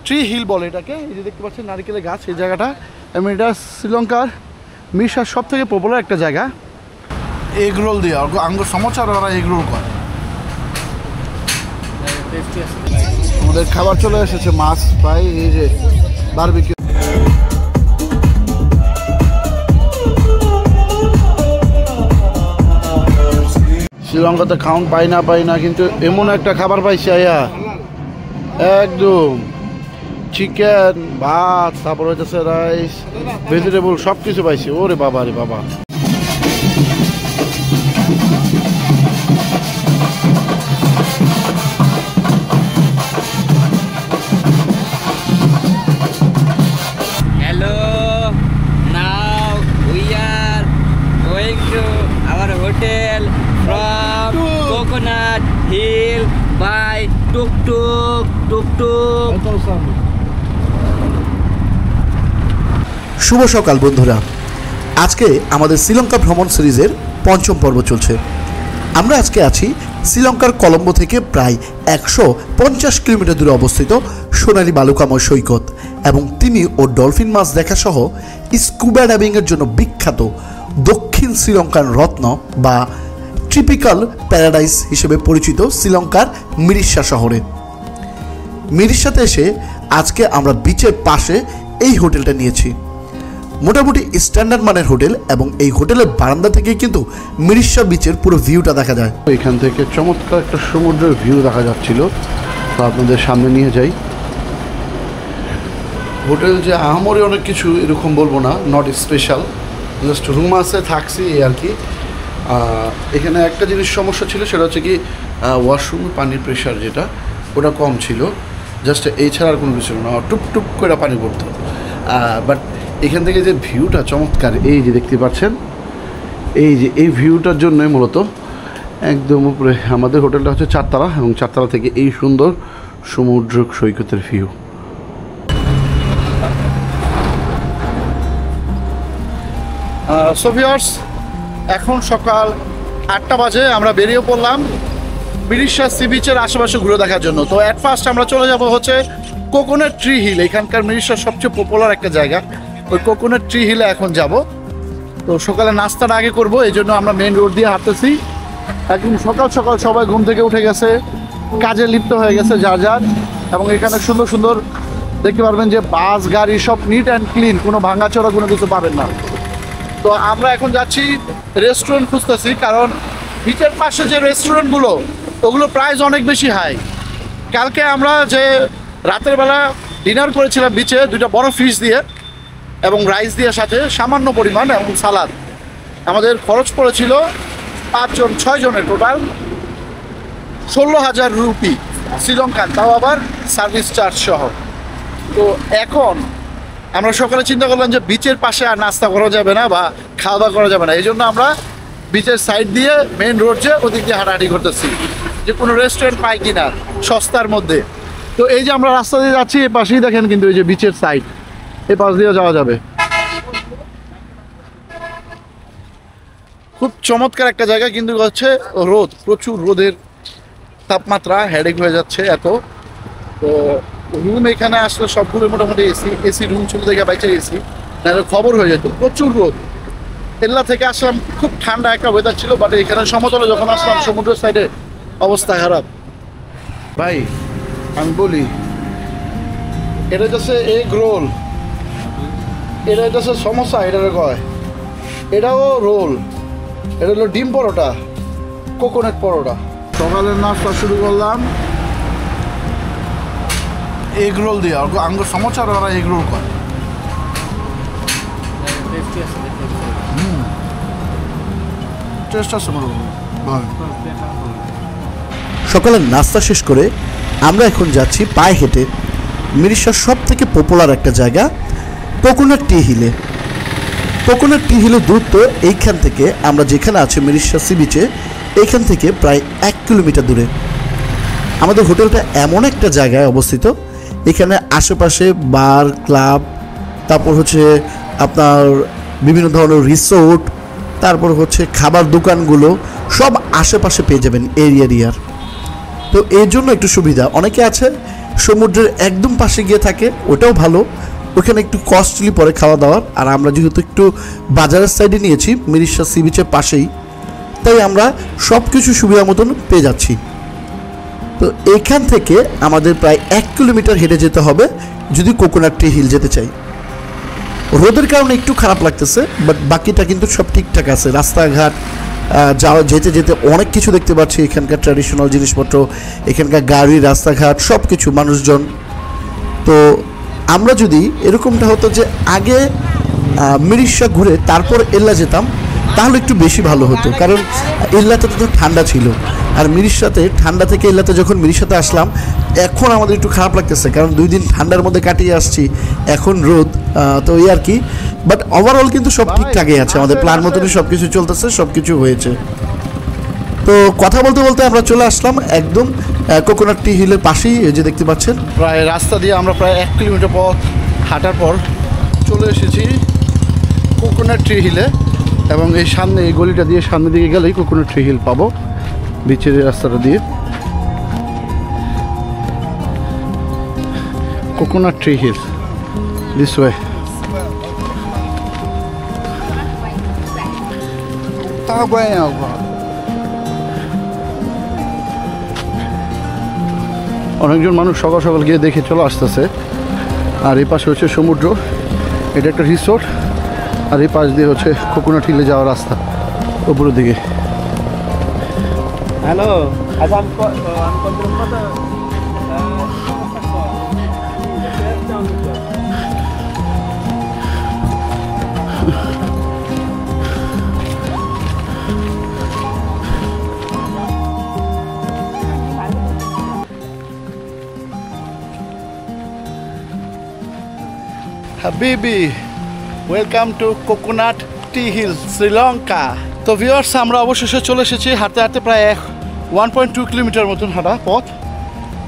Tree hill বলে এটাকে। এই যে দেখতে পাচ্ছেন নারিকেলের গাছ, এই জায়গাটা, এবং এটা শ্রীলঙ্কার মিশার সব থেকে পপুলার একটা জায়গা। এগ রোল দিয়ে আঙ্গুর সমোসা, ওরা এগ রোল করে। আমাদের খাবার চলে এসেছে, মাছ প্রায়, এই যে বারবিকিউ। শ্রীলঙ্কাতে খাউন পাই না, কিন্তু এমন একটা খাবার পাইছি আয়া, একদম চিকেন, ভাত, তারপর হচ্ছে রাইস, ভেজিটেবল, সব কিছু পাইছি। ওরে বাবা রে বাবা। Hello, now we are going to our hotel from Coconut Hill by Tuk Tuk. শুভ সকাল বন্ধুরা, আজকে আমাদের শ্রীলঙ্কা ভ্রমণ সিরিজের পঞ্চম পর্ব চলছে। আমরা আজকে আছি শ্রীলঙ্কার কলম্বো থেকে প্রায় 150 কিলোমিটার দূরে অবস্থিত সোনালী বালুকাময় সৈকত এবং তিমি ও ডলফিন মাছ দেখা সহ স্কুবা ডাইভিংয়ের জন্য বিখ্যাত দক্ষিণ শ্রীলঙ্কার রত্ন বা ট্রপিক্যাল প্যারাডাইস হিসেবে পরিচিত শ্রীলঙ্কার মিরিশা শহরে। মিরিশাতে এসে আজকে আমরা বিচের পাশে এই হোটেলটা নিয়েছি। মোটামুটি স্ট্যান্ডার্ড মানের হোটেল এবং এই হোটেলের বারান্দা থেকে কিন্তু মিরিশা বিচের পুরো ভিউটা দেখা যায়। এখান থেকে চমৎকার একটা সমুদ্রের ভিউ দেখা যাচ্ছিল, তো আপনাদের সামনে নিয়ে যাই। হোটেল যে আহামরি অনেক কিছু এরকম বলবো না, নট স্পেশাল, জাস্ট রুম আছে, থাকছি এই আর কি। এখানে একটা জিনিস সমস্যা ছিল, সেটা হচ্ছে কি ওয়াশরুমে পানির প্রেশার যেটা, ওটা কম ছিল, জাস্ট এই ছাড়া আর কোনো কিছু না, টুপ করে পানি পড়তো। বাট এখান থেকে যে ভিউটা চমৎকার, এই যে দেখতে পাচ্ছেন, এই ভিউটার জন্যই মূলত একদম উপরে আমাদের হোটেলটা হচ্ছে 4 তলা, এবং 4 তলা থেকে এই সুন্দর সমুদ্র সৈকতের ভিউ। সো ভিউয়ার্স, এখন সকাল 8টা বাজে, আমরা বেরিয়ে পড়লাম মিরিশা সি বিচের আশেপাশে ঘুরে দেখার জন্য। তো অ্যাট ফার্স্ট আমরা চলে যাব হচ্ছে কোকোনাট ট্রি হিল, এখানকার মিরিশার সবচেয়ে পপুলার একটা জায়গা। ওই কোকোনাট ট্রি হিলে এখন যাব। তো সকালে নাস্তাটা আগে করব, এই জন্য আমরা মেন রোড দিয়ে হাঁটতেছি। একদম সকাল সকাল সবাই ঘুম থেকে উঠে গেছে, কাজে লিপ্ত হয়ে গেছে যার, এবং এখানে সুন্দর সুন্দর দেখতে পারবেন যে বাস গাড়ি সব নিট অ্যান্ড ক্লিন, কোনো ভাঙাচোরা কোনো কিছু পাবেন না। তো আমরা এখন যাচ্ছি রেস্টুরেন্ট খুঁজতেছি, কারণ বিচের পাশে যে রেস্টুরেন্টগুলো ওগুলো প্রাইস অনেক বেশি হাই। কালকে আমরা যে রাতের বেলা ডিনার করেছিলাম বিচে, 2টা বড় ফিশ দিয়ে এবং রাইস দিয়ে সাথে সামান্য পরিমাণ এবং সালাদ, আমাদের খরচ পড়েছিল 6 জনের টোটাল 16,000 রুপি শ্রীলঙ্কান, তাও আবার সার্ভিস চার্জ সহ। তো এখন আমরা সকালে চিন্তা করলাম যে বিচের পাশে আর নাস্তা করা যাবে না বা খাওয়া দাওয়া করা যাবে না, এই জন্য আমরা বিচের সাইড দিয়ে মেন রোড যে ওদিক দিয়ে হাঁটাহাঁটি করতেছি যে কোনো রেস্টুরেন্ট পাই কিনা সস্তার মধ্যে। তো এই যে আমরা রাস্তা দিয়ে যাচ্ছি, এই পাশেই দেখেন কিন্তু এই যে বিচের সাইড, এই পাশ দিয়ে যাওয়া যাবে। খুব চমৎকার একটা জায়গা, কিন্তু হচ্ছে রোদ, প্রচুর রোদের তাপমাত্রা, হেডেক হয়ে যাচ্ছে এত। তো রুম এখানে আসলে সবগুলো মোটামুটি এসি রুম ছিল, দেখে বাইচে এসি, তাহলে খবর হয়ে যেত। প্রচুর রোদ, কেল্লা থেকে আসলাম, খুব ঠান্ডা একটা ওয়েদার ছিল, বাট এখানে সমতলে যখন আসলাম সমুদ্রের সাইডে অবস্থা খারাপ। ভাই আমি বলি, এটা হচ্ছে এগ রোল, এটা হচ্ছে সমোসা, এটারে কয়, এটাও রোল, এটা হলো ডিম পরোটা, কোকোনাট পরোটা। সকালের নাস্তা শুরু করলাম এগ রোল দিয়ে, আঙ্গুর সমোসা, ওরা এগ রোল করে। টেস্ট আছে সকালের নাস্তা শেষ করে আমরা এখন যাচ্ছি পায়ে হেঁটে মিরিশার সব থেকে পপুলার একটা জায়গা কোকোনাট টি হিলে। কোকোনাট টি হিলের দূরত্ব এইখান থেকে, আমরা যেখানে আছি মিরিশা সি বিচে, এইখান থেকে প্রায় 1 কিলোমিটার দূরে। আমাদের হোটেলটা এমন একটা জায়গায় অবস্থিত, এখানে আশেপাশে বার, ক্লাব, তারপর হচ্ছে আপনার বিভিন্ন ধরনের রিসোর্ট, তারপর হচ্ছে খাবার দোকানগুলো সব আশেপাশে পেয়ে যাবেন এরিয়ার। তো এর জন্য একটু সুবিধা। অনেকে আছে সমুদ্রের একদম পাশে গিয়ে থাকে, ওটাও ভালো। ওখানে একটু কস্টলি পরে খাওয়া দাওয়ার, আর আমরা যেহেতু একটু বাজারের সাইডে নিয়েছি মিরিশা সি বিচের পাশেই, তাই আমরা সব কিছু সুবিধা মতন পেয়ে যাচ্ছি। তো এখান থেকে আমাদের প্রায় 1 কিলোমিটার হেঁটে যেতে হবে যদি কোকোনাট ট্রি হিল যেতে চাই। রোদের কারণে একটু খারাপ লাগতেছে, বাট বাকিটা কিন্তু সব ঠিকঠাক আছে। রাস্তাঘাট যাওয়া যেতে যেতে অনেক কিছু দেখতে পাচ্ছি, এখানকার ট্র্যাডিশনাল জিনিসপত্র, এখানকার গাড়ি, রাস্তাঘাট, সব কিছু, মানুষজন। তো আমরা যদি এরকমটা হতো যে আগে মিরিশা ঘুরে তারপর এল্লা যেতাম, তাহলে একটু বেশি ভালো হতো, কারণ এল্লাতে তো ঠান্ডা ছিল। আর মিরিশাতে ঠান্ডা থেকে এল্লাতে যখন মিরিশাতে আসলাম, এখন আমাদের একটু খারাপ লাগতেছে, কারণ 2 দিন ঠান্ডার মধ্যে কাটিয়ে আসছি, এখন রোদ। তো এই আর কি, বাট ওভারঅল কিন্তু সব ঠিকঠাকই আছে, আমাদের প্ল্যান মতনই সব কিছু চলতেছে, সব কিছু হয়েছে। তো কথা বলতে বলতে আমরা চলে আসলাম একদম কোকোনাট ট্রি হিলের পাশেই, এই যে দেখতে পাচ্ছেন। প্রায় রাস্তা দিয়ে আমরা প্রায় 1 কিলোমিটার পথ হাঁটার পর চলে এসেছি কোকোনাট ট্রি হিলে, এবং এই সামনে এই গলিটা দিয়ে সামনের দিকে গেলেই কোকোনাট ট্রি হিল পাবো, বিচের রাস্তাটা দিয়ে। Coconut tree hill this way. অনেকজন মানুষ সকাল সকাল গিয়ে দেখে চলে আসতেছে। আর এই পাশে হচ্ছে সমুদ্র, এটা একটা রিসোর্ট, আর এই পাশ দিয়ে হচ্ছে কোকোনাট হিলে যাওয়ার রাস্তা উপরের দিকে। হ্যালো, আচ্ছা আমি Habibi, welcome to coconut tea hill, Sri Lanka. তো ভিউয়ার্স, আমরা অবশেষে চলে এসেছি। হাঁটতে হাঁটতে প্রায় 1.2 কিলোমিটার মতন হাঁটা পথ।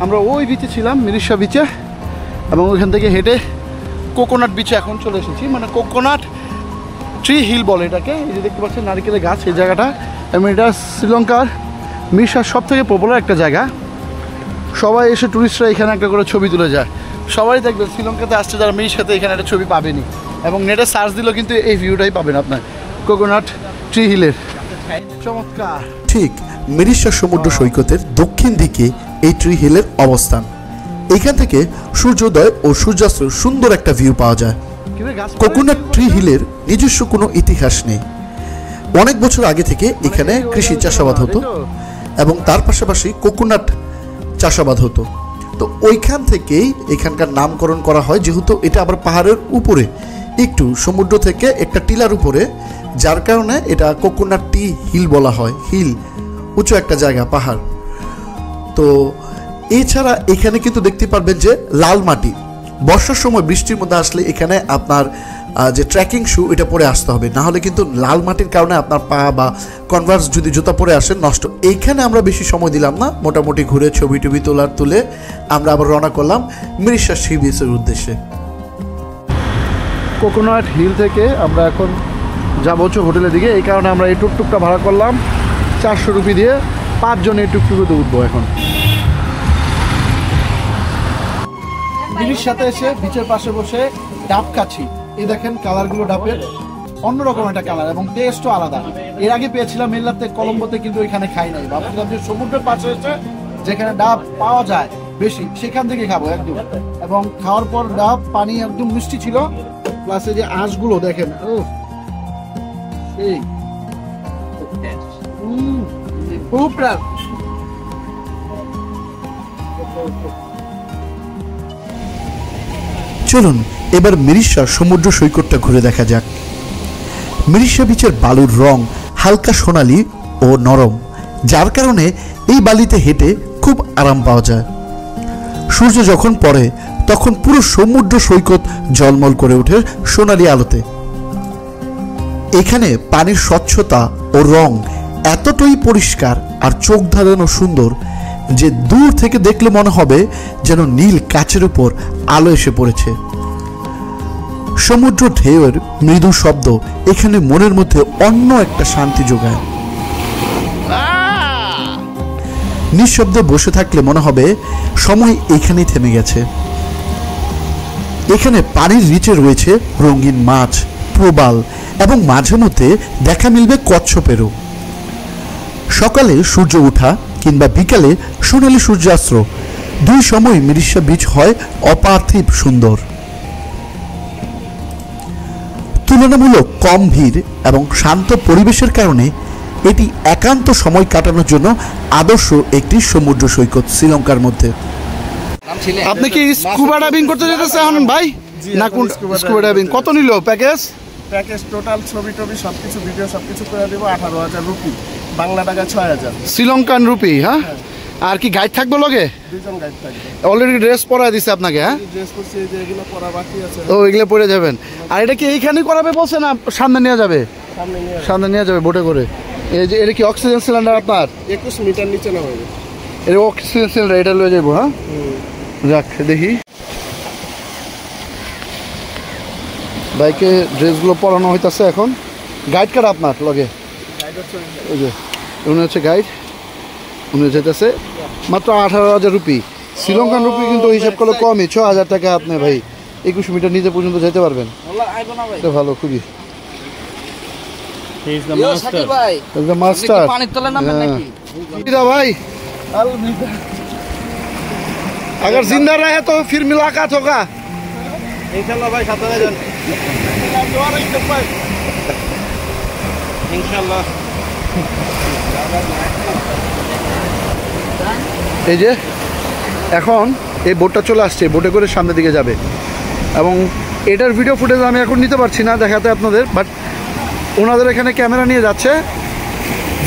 আমরা ওই বিচে ছিলাম, মিরিশা বিচে, এবং ওইখান থেকে হেঁটে কোকোনাট বিচে এখন চলে এসেছি। মানে কোকোনাট ট্রি হিল বলে এটাকে। এই যে দেখতে পাচ্ছেন নারকেলের গাছ, এই জায়গাটা, এবং এটা শ্রীলঙ্কার মিরিশার সব থেকে পপুলার একটা জায়গা। সবাই এসে টুরিস্টরা এখানে একটা করে ছবি তুলে যায়। সবাই দেখবেন শ্রীলঙ্কাতে আসছে যারা মিরিশাতে, এখানে একটা ছবি পাবেনি, এবং নেটে সার্চ দিলেও কিন্তু এই ভিউটাই পাবেন আপনার কোকোনাট ট্রি হিলের। চমৎকার। ঠিক মিরিশা সমুদ্র সৈকতের দক্ষিণ দিকে এই ট্রি হিলের অবস্থান। এখান থেকে সূর্যোদয় ও সূর্যাস্তের সুন্দর একটা ভিউ পাওয়া যায়। কোকোনাট ট্রি হিলের নিজস্ব কোনো ইতিহাস নেই। অনেক বছর আগে থেকে এখানে কৃষি চাষাবাদ হতো, এবং তার পাশাপাশি কোকোনাট চাষাবাদ হতো। তো ওইখান থেকেই এখানকার নামকরণ করা হয়, যেহেতু এটা আবার পাহাড়ের উপরে, একটু সমুদ্র থেকে একটা টিলার উপরে, যার কারণে এটা কোকোনাট টি হিল বলা হয়। হিল উঁচু একটা জায়গা, পাহাড়। তো এছাড়া এখানে কিন্তু দেখতে পারবেন যে লাল মাটি। বর্ষার সময় বৃষ্টির মধ্যে আসলে এখানে আপনার যে ট্রেকিং শু, এটা পরে আসতে হবে, না হলে কিন্তু লাল মাটির কারণে আপনার পা বা কনভার্স যদি জুতা পরে আসেন নষ্ট। এইখানে আমরা বেশি সময় দিলাম না, মোটামুটি ঘুরে ছবি টবি তুলে আমরা আবার রওনা করলাম মিরিশা সি বিচের উদ্দেশ্যে। কোকোনাট হিল থেকে আমরা এখন যাবো হচ্ছে হোটেলের দিকে। এই কারণে আমরা এই টুকটুকটা ভাড়া করলাম 400 রুপি দিয়ে। 5 জন এই টুকটুকুতে উঠবো এখন। বিচের সাথে এসে বিচের পাশে বসে ডাব খাচ্ছি। এই দেখেন কালারগুলো ডাবের অন্যরকম একটা কালার, এবং টেস্টও আলাদা। এর আগে পেয়েছিলাম মেল্লাতে, কলম্বোতে, কিন্তু এখানে খাই নাই। ভাবছিলাম যে সমুদ্রের পাশে এসে যেখানে ডাব পাওয়া যায় বেশি, সেখান থেকে খাবো একদম। এবং খাওয়ার পর ডাব পানি একদম মিষ্টি ছিল, প্লাস এই যে আঁশগুলো দেখেন, চলুন এবার মিরিশা সমুদ্র সৈকতটা ঘুরে দেখা যাক। মিরিশা বিচের বালুর রং হালকা সোনালি ও নরম, যার কারণে এই বালিতে হেঁটে খুব আরাম পাওয়া যায়। সূর্য যখন পড়ে তখন পুরো সমুদ্র সৈকত ঝলমল করে ওঠে সোনালি আলোতে। এখানে পানির স্বচ্ছতা ও রং এতটাই পরিষ্কার আর চোখ ধাঁধানো সুন্দর যে দূর থেকে দেখলে মনে হবে যেন নীল কাচের উপর আলো এসে পড়েছে। সমুদ্র ঢেউয়ের মৃদু শব্দ এখানে মনের মধ্যে অন্য একটা শান্তি যোগায়। নিঃশব্দে বসে থাকলে মনে হবে সময় এখানেই থেমে গেছে। এখানে পানির নিচে রয়েছে রঙিন মাছ, প্রবাল এবং মাঝে মধ্যে দেখা মিলবে কচ্ছপেরও। সকালে সূর্য ওঠা কিংবা বিকালে সোনালি সূর্যাস্ত, দুই সময় মিরিশা বিচ হয় অপার্থিব সুন্দর। তুলনামূলক কম ভিড় এবং শান্ত পরিবেশের কারণে এটি একান্ত সময় কাটানোর জন্য আদর্শ একটি সমুদ্র সৈকত শ্রীলঙ্কার মধ্যে। আপনি কি স্কুবা ডাইভিং করতে যেতেছেন এখন ভাই? না কোন স্কুবা ডাইভিং কত নিল প্যাকেজ? প্যাকেজ টোটাল ছবি টবি সবকিছু ভিডিও সবকিছু করে দেবো 18,000 রুপি, বাংলা টাকা 6,000 শ্রীলঙ্কান রুপি। হ্যাঁ, আর কি গাইড থাকবে লগে? দুজন গাইড থাকবে। অলরেডি ড্রেস পরাই দিছে আপনাকে? হ্যাঁ, ড্রেস করছি, যে এগুলো পরা বাকি আছে। ও এগুলো পরে যাবেন। আর এটা কি এইখানেই করাবে বলছে না সামনে নিয়ে যাবে? সামনে নিয়ে যাবে বোটে করে। এই যে এটা কি অক্সিজেন সিলিন্ডার আপনার? 21 মিটার নিচে না হবে এটা অক্সিজেন সিলিন্ডার, এটা লয়ে যাবো। হ্যাঁ, যাক দেখি। বাইকে ড্রেসগুলো পরানো হইতাছে এখন। গাইড কার আপনার লগে? ওই যে উনি হচ্ছে গাইড, উনি যেতেছে। মাত্র 18,000 রুপি, শ্রীলঙ্কান রুপি কিন্তু হিসাব করলে কমই। 6,000 টাকা আপনি ভাই 21 মিটার নিচে পর্যন্ত যেতে পারবেন। ভালো, খুবই মাস্টার ভাই। अगर जिंदा रहे तो फिर मुलाकात होगा इंशाल्लाह भाई। खाते रहें इंशाल्लाह। এই যে এখন এই বোটটা চলে আসছে, বোটে করে সামনের দিকে যাবে এবং এটার ভিডিও ফুটেজ আমি এখন নিতে পারছি না দেখাতে আপনাদের, বাট ওনাদের এখানে ক্যামেরা নিয়ে যাচ্ছে,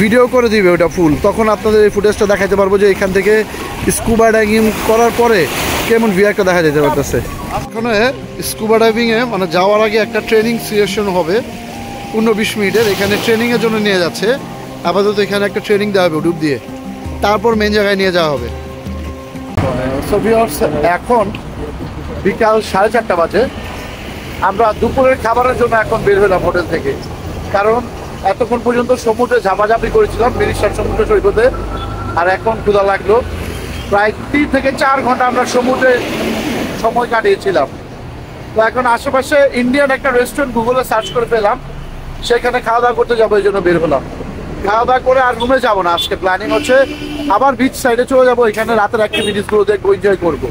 ভিডিও করে দিবে ওটা ফুল, তখন আপনাদের এই ফুটেজটা দেখাতে পারবো যে এখান থেকে স্কুবা ডাইভিং করার পরে কেমন ভিউ একটা দেখা যেতে পারতেছে। এখানে স্কুবা ডাইভিংয়ে মানে যাওয়ার আগে একটা ট্রেনিং সেশন হবে 15-20 মিনিটের, এখানে ট্রেনিংয়ের জন্য নিয়ে যাচ্ছে। আপাতত এখানে একটা ট্রেনিং দেওয়া হবে ডুব দিয়ে, তারপর মেন জায়গায় নিয়ে যাওয়া হবে। এখন বিকাল 4:30 বাজে। আমরা দুপুরের খাবারের জন্য এখন বের হলাম হোটেল থেকে, কারণ এতক্ষণ পর্যন্ত সমুদ্রে ঝাপাঝাপি করেছিলাম মিরিশার সমুদ্র সৈকতে, আর এখন ক্ষুধা লাগলো। প্রায় 3 থেকে 4 ঘন্টা আমরা সমুদ্রে সময় কাটিয়েছিলাম। তো এখন আশেপাশে ইন্ডিয়ান একটা রেস্টুরেন্ট গুগলে সার্চ করে পেলাম, সেখানে খাওয়া দাওয়া করতে যাবো, এই জন্য বের হলাম। খাওয়া দাওয়া করে আর রুমে যাবো না, আজকে প্ল্যানিং হচ্ছে আবার বিচ সাইডে চলে যাবো, এখানে রাতের অ্যাক্টিভিটিসগুলো দেখবো, এনজয় করবো।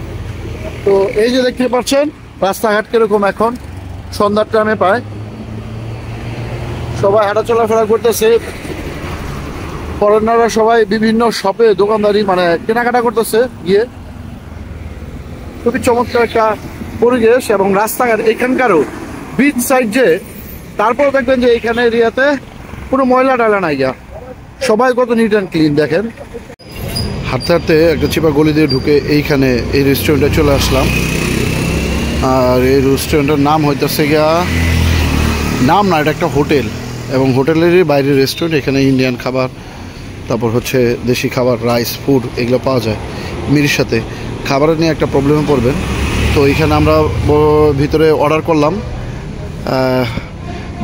তো এই যে দেখতে পাচ্ছেন রাস্তাঘাট কিরকম এখন সন্ধ্যার টাইমে পায়, সবাই হাঁটা চলাফেরা করতেছে। ফরেনাররা সবাই বিভিন্ন শপে দোকানদারি মানে কেনাকাটা করতেছে গিয়ে। খুবই চমৎকার একটা পরিবেশ এবং রাস্তাঘাট এখানকারও বিচ সাইড যে, তারপর দেখবেন যে এখানে এরিয়াতে কোনো ময়লা ডালা নাই, গা সবাই কত নিট অ্যান্ড ক্লিন। দেখেন হাঁটতে হাঁটতে একটা চিপা গলি দিয়ে ঢুকে এইখানে এই রেস্টুরেন্টে চলে আসলাম। আর এই রেস্টুরেন্টের নাম হইতেছে গিয়া, নাম না, এটা একটা হোটেল এবং হোটেলেরই বাইরে রেস্টুরেন্ট। এখানে ইন্ডিয়ান খাবার, তারপর হচ্ছে দেশি খাবার, রাইস ফুড এগুলো পাওয়া যায়। মিরিশাতে খাবারের নিয়ে একটা প্রবলেমে পড়বেন। তো এখানে আমরা ভিতরে অর্ডার করলাম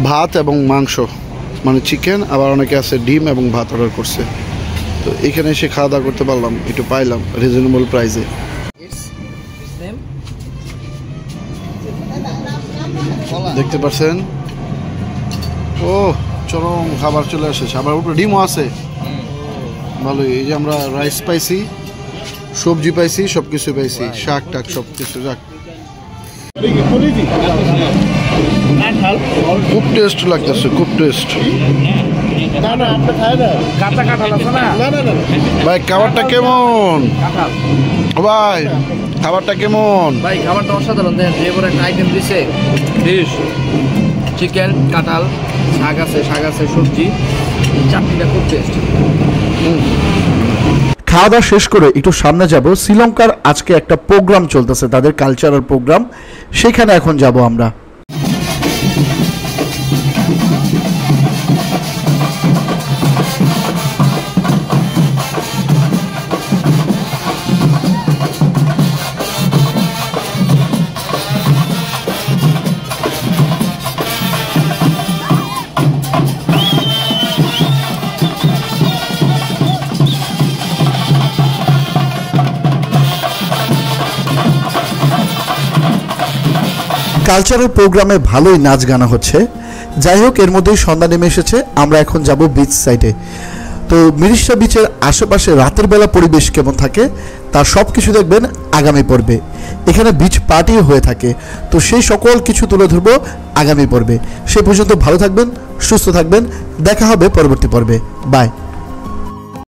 ভাত এবং মাংস, মানে চিকেন, আবার অনেকে আছে ডিম এবং ভাত অর্ডার করছে। তো এখানে এসে খাওয়া দাওয়া করতে পারলাম, একটু পাইলাম রিজনেবল প্রাইসে। দেখতে পাচ্ছেন ও চরম খাবার চলে এসেছে, আবার উপরে ডিমও আছে, ভালোই। এই যে আমরা রাইস পাইছি, সবজি পাইছি, সব কিছু পাইছি, শাক টাক সব কিছু। যাক খুব টেস্ট লাগতেছে, খুব টেস্ট। ভাই খাবারটা কেমন? ভাই খাবারটা কেমন? ভাই খাবারটা অসাধারণ, দেখেন যে বড় একটা আইটেম দিছে, ফিশ, চিকেন, কাঁঠাল, শাক আছে, সবজি, চাটনিটা খুব টেস্ট। খাওয়া দাওয়া শেষ করে একটু সামনে যাব, শ্রীলঙ্কার আজকে একটা প্রোগ্রাম চলতেছে, তাদের কালচারাল প্রোগ্রাম, সেখানে এখন যাব আমরা। কালচারাল প্রোগ্রামে ভালোই নাচ গানা হচ্ছে। যাই হোক, এর মধ্যেই সন্ধ্যা নেমে এসেছে। আমরা এখন যাব বিচ সাইডে। তো মিরিশা বিচের আশেপাশে রাতের বেলা পরিবেশ কেমন থাকে তার সব কিছু দেখবেন আগামী পর্বে। এখানে বিচ পার্টিও হয়ে থাকে, তো সেই সকল কিছু তুলে ধরবো আগামী পর্বে। সে পর্যন্ত ভালো থাকবেন, সুস্থ থাকবেন, দেখা হবে পরবর্তী পর্বে। বাই।